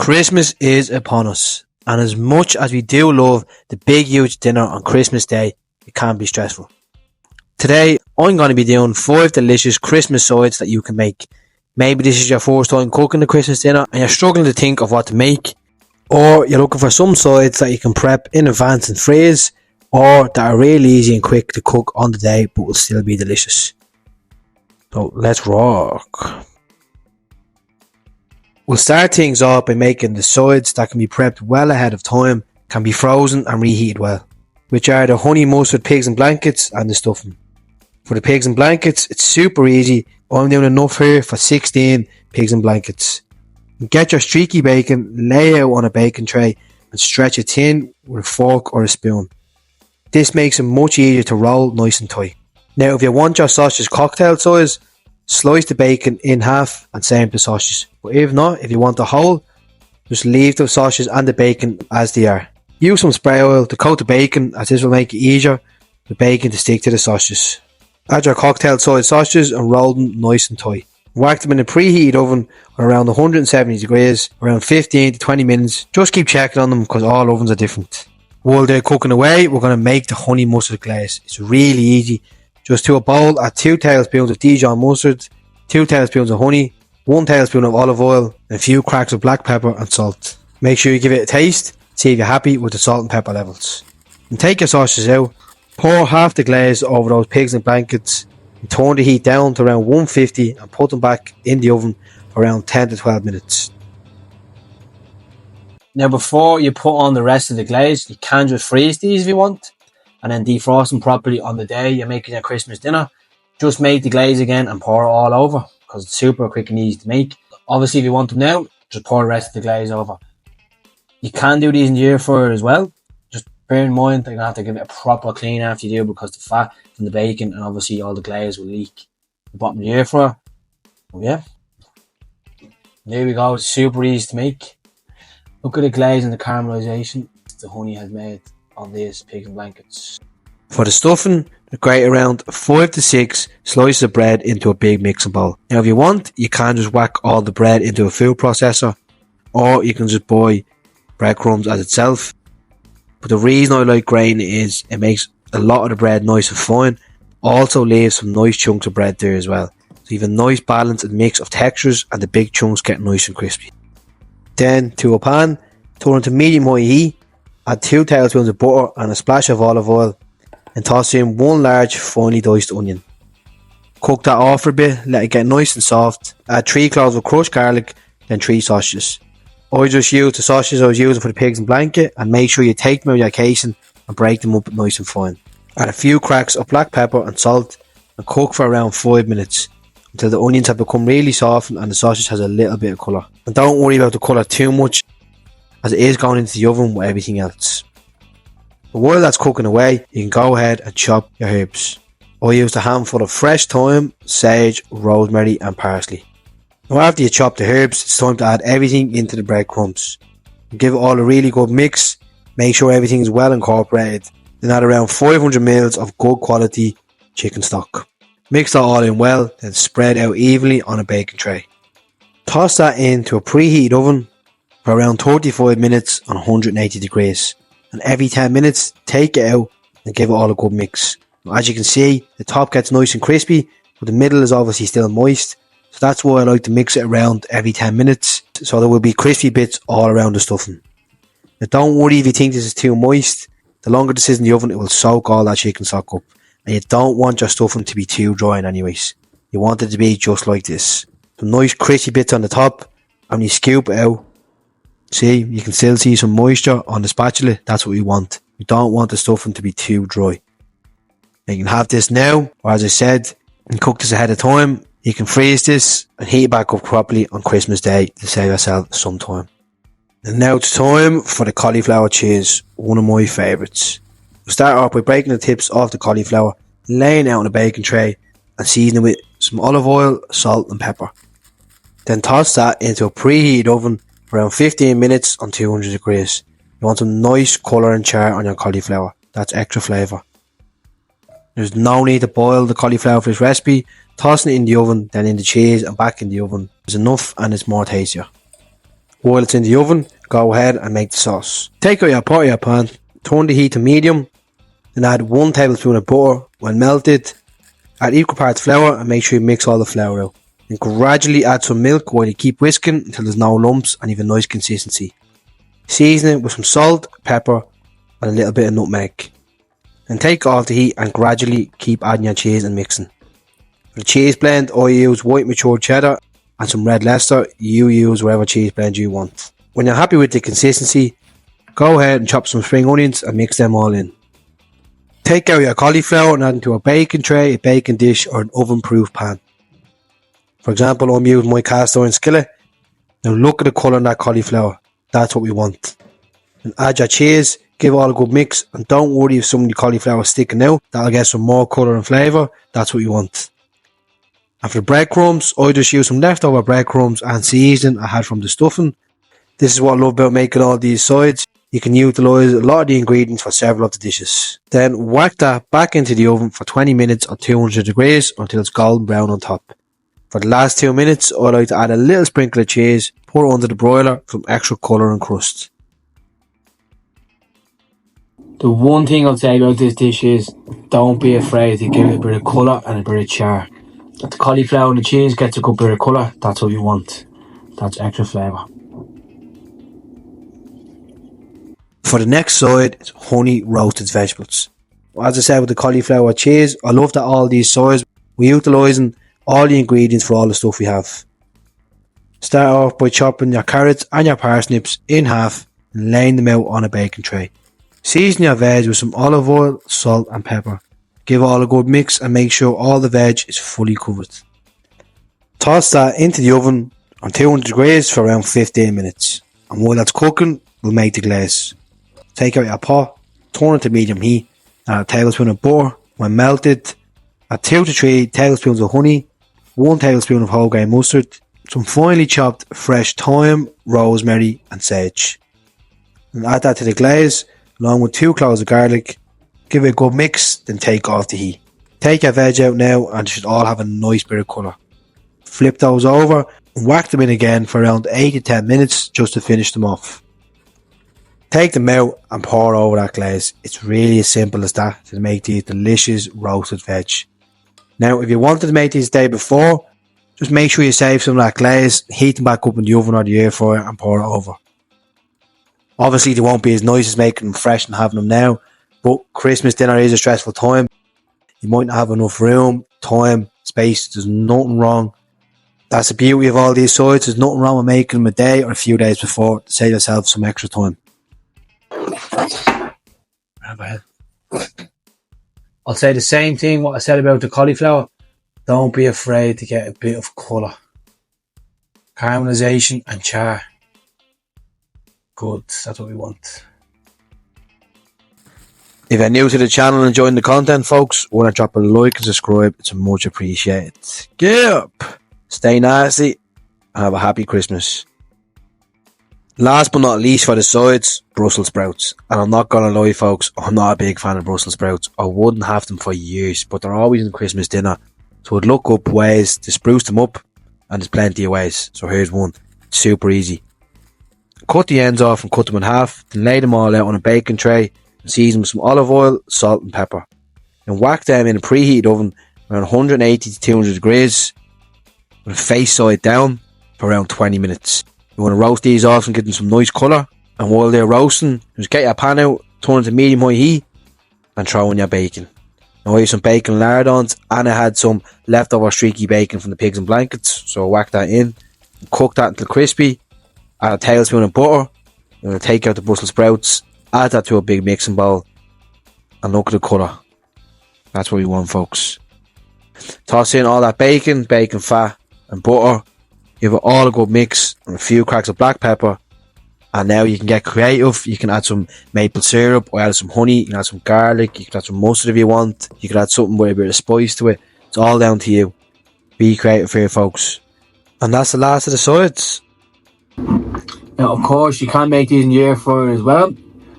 Christmas is upon us, and as much as we do love the big huge dinner on Christmas Day, it can be stressful. Today, I'm going to be doing 5 delicious Christmas sides that you can make. Maybe this is your first time cooking the Christmas dinner and you're struggling to think of what to make, or you're looking for some sides that you can prep in advance and freeze, or that are really easy and quick to cook on the day but will still be delicious. So let's rock. We'll start things off by making the sides that can be prepped well ahead of time, can be frozen and reheated well, which are the honey mustard pigs and blankets and the stuffing. For the pigs and blankets, it's super easy. I'm doing enough here for 16 pigs and blankets. Get your streaky bacon, lay out on a bacon tray and stretch it thin with a fork or a spoon. This makes it much easier to roll nice and tight. Now if you want your sausage cocktail size, slice the bacon in half and same the sausages. But if not, if you want the whole, just leave the sausages and the bacon as they are. Use some spray oil to coat the bacon, as this will make it easier for the bacon to stick to the sausages. Add your cocktail size sausages and roll them nice and tight. Whack them in a preheated oven at around 170 degrees, around 15 to 20 minutes. Just keep checking on them because all ovens are different. While they're cooking away, we're going to make the honey mustard glaze. It's really easy. Just to a bowl, add 2 tablespoons of Dijon mustard, 2 tablespoons of honey, 1 tablespoon of olive oil, and a few cracks of black pepper and salt. Make sure you give it a taste, see if you're happy with the salt and pepper levels. And take your sausages out, pour half the glaze over those pigs and blankets, and turn the heat down to around 150 and put them back in the oven for around 10 to 12 minutes. Now before you put on the rest of the glaze, you can just freeze these if you want, and then defrost them properly on the day you're making your Christmas dinner. Just make the glaze again and pour it all over, because it's super quick and easy to make. Obviously if you want them now, just pour the rest of the glaze over. You can do these in the air fryer as well. Just bear in mind they're going to have to give it a proper clean after you do, because the fat from the bacon and obviously all the glaze will leak the bottom of the air fryer. Oh yeah, there we go. It's super easy to make. Look at the glaze and the caramelization the honey has made on these pigs and blankets. For the stuffing, grate around 5 to 6 slices of bread into a big mixing bowl. Now if you want, you can just whack all the bread into a food processor, or you can just buy breadcrumbs as itself. But the reason I like grating it is it makes a lot of the bread nice and fine. Also leaves some nice chunks of bread there as well. So you have a nice balance and mix of textures, and the big chunks get nice and crispy. Then to a pan, turn it to medium high heat, add 2 tablespoons of butter and a splash of olive oil, and toss in 1 large finely diced onion. Cook that off for a bit, let it get nice and soft. Add 3 cloves of crushed garlic, then 3 sausages. I just used the sausages I was using for the pigs and blanket, and make sure you take them out of your casing and break them up nice and fine. Add a few cracks of black pepper and salt and cook for around 5 minutes until the onions have become really softened and the sausage has a little bit of colour. And don't worry about the colour too much, as it is going into the oven with everything else. But while that's cooking away, you can go ahead and chop your herbs. I used a handful of fresh thyme, sage, rosemary and parsley. Now after you chop the herbs, it's time to add everything into the breadcrumbs. Give it all a really good mix, make sure everything is well incorporated. Then add around 500ml of good quality chicken stock. Mix that all in well, then spread out evenly on a baking tray. Toss that into a preheated oven for around 35 minutes on 180 degrees. And every 10 minutes, take it out and give it all a good mix. Now, as you can see, the top gets nice and crispy, but the middle is obviously still moist. So that's why I like to mix it around every 10 minutes, so there will be crispy bits all around the stuffing. Now don't worry if you think this is too moist. The longer this is in the oven, it will soak all that chicken stock up. And you don't want your stuffing to be too dry anyways. You want it to be just like this. Some nice crispy bits on the top, and when you scoop it out, see, you can still see some moisture on the spatula. That's what we want. We don't want the stuffing to be too dry. Now you can have this now, or as I said, and cook this ahead of time. You can freeze this and heat it back up properly on Christmas Day to save yourself some time. And now it's time for the cauliflower cheese, one of my favourites. We'll start off by breaking the tips off the cauliflower, laying it out on a baking tray and seasoning with some olive oil, salt and pepper. Then toss that into a preheated oven for around 15 minutes on 200 degrees. You want some nice colour and char on your cauliflower. That's extra flavour. There's no need to boil the cauliflower for this recipe. Tossing it in the oven, then in the cheese and back in the oven is enough, and it's more tastier. While it's in the oven, go ahead and make the sauce. Take out your pot or your pan, turn the heat to medium, then add 1 tablespoon of butter. When melted, add equal parts flour and make sure you mix all the flour out. Then gradually add some milk while you keep whisking until there's no lumps and you have a nice consistency. Season it with some salt, pepper and a little bit of nutmeg. Then take it off the heat and gradually keep adding your cheese and mixing. For the cheese blend, I use white mature cheddar and some red Leicester. You use whatever cheese blend you want. When you're happy with the consistency, go ahead and chop some spring onions and mix them all in. Take out your cauliflower and add into a baking tray, a baking dish or an oven proof pan. For example, I'm using my cast iron skillet. Now look at the colour in that cauliflower. That's what we want. And add your cheese, give it all a good mix, and don't worry if some of the cauliflower is sticking out. That'll get some more colour and flavour. That's what you want. And for the breadcrumbs, I just use some leftover breadcrumbs and seasoning I had from the stuffing. This is what I love about making all these sides. You can utilise a lot of the ingredients for several of the dishes. Then whack that back into the oven for 20 minutes on 200 degrees until it's golden brown on top. For the last 2 minutes, I like to add a little sprinkle of cheese, pour it under the broiler for some extra colour and crust. The one thing I'll say about this dish is, don't be afraid to give it a bit of colour and a bit of char. If the cauliflower and the cheese gets a good bit of colour, that's what you want. That's extra flavour. For the next side, it's honey roasted vegetables. As I said with the cauliflower cheese, I love that all these sides, we're utilising all the ingredients for all the stuff we have. Start off by chopping your carrots and your parsnips in half and laying them out on a baking tray. Season your veg with some olive oil, salt and pepper. Give it all a good mix and make sure all the veg is fully covered. Toss that into the oven on 200 degrees for around 15 minutes. And while that's cooking, we'll make the glaze. Take out your pot, turn it to medium heat, add a tablespoon of butter. When melted, add 2 to 3 tablespoons of honey, 1 tablespoon of whole grain mustard, some finely chopped fresh thyme, rosemary and sage. And add that to the glaze along with 2 cloves of garlic. Give it a good mix, then take off the heat. Take your veg out now and it should all have a nice bit of colour. Flip those over and whack them in again for around 8 to 10 minutes just to finish them off. Take them out and pour over that glaze. It's really as simple as that to make these delicious roasted veg. Now if you wanted to make these the day before, just make sure you save some of that glaze, heat them back up in the oven or the air fryer and pour it over. Obviously they won't be as nice as making them fresh and having them now, but Christmas dinner is a stressful time. You might not have enough room, time, space. There's nothing wrong. That's the beauty of all these sides. There's nothing wrong with making them a day or a few days before to save yourself some extra time. I'll say the same thing what I said about the cauliflower. Don't be afraid to get a bit of colour. Caramelisation and char. Good, that's what we want. If you're new to the channel and enjoying the content, folks, want to drop a like and subscribe. It's much appreciated. Get up, stay nasty, and have a happy Christmas. Last but not least for the sides, Brussels sprouts. And I'm not going to lie, folks, I'm not a big fan of Brussels sprouts. I wouldn't have them for years, but they're always in Christmas dinner. So I'd look up ways to spruce them up, and there's plenty of ways. So here's one, super easy. Cut the ends off and cut them in half, then lay them all out on a baking tray and season with some olive oil, salt and pepper. And whack them in a preheated oven around 180 to 200 degrees with a face side down for around 20 minutes. You want to roast these off and give them some nice colour, and while they're roasting, just get your pan out, turn it to medium high heat and throw in your bacon. Now I have some bacon lardons and I had some leftover streaky bacon from the pigs and blankets, so I whack that in and cook that until crispy. Add a tablespoon of butter. I'm going to take out the Brussels sprouts, add that to a big mixing bowl and look at the colour. That's what we want, folks. Toss in all that bacon, bacon fat and butter. Give it all a good mix and a few cracks of black pepper. And now you can get creative. You can add some maple syrup or add some honey. You can add some garlic. You can add some mustard if you want. You can add something with a bit of spice to it. It's all down to you. Be creative here, folks. And that's the last of the sides. Now, of course, you can make these in the air fryer as well.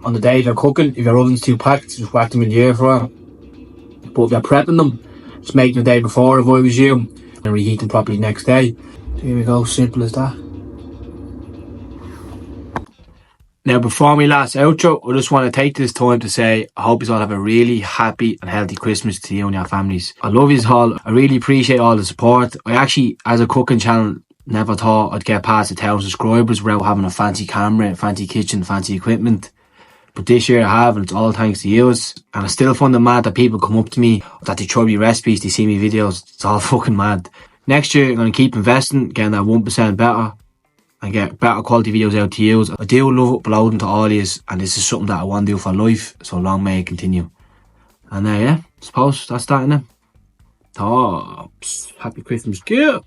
On the day they're cooking, if your oven's too packed, just whack them in the air fryer. But if you're prepping them, just make them the day before if I was you, and reheat them properly next day. Here we go, simple as that. Now, before my last outro, I just want to take this time to say I hope you all have a really happy and healthy Christmas to you and your families. I love you all. I really appreciate all the support. I actually, as a cooking channel, never thought I'd get past 1,000 subscribers without having a fancy camera, fancy kitchen, fancy equipment. But this year I have, and it's all thanks to you. And I still find it mad that people come up to me, that they try me recipes, they see me videos. It's all fucking mad. Next year I'm going to keep investing, getting that 1% better, and get better quality videos out to you. I do love uploading to all these, and this is something that I want to do for life, so long may it continue. And yeah, I suppose that's that, innit? Oh, happy Christmas, Skip!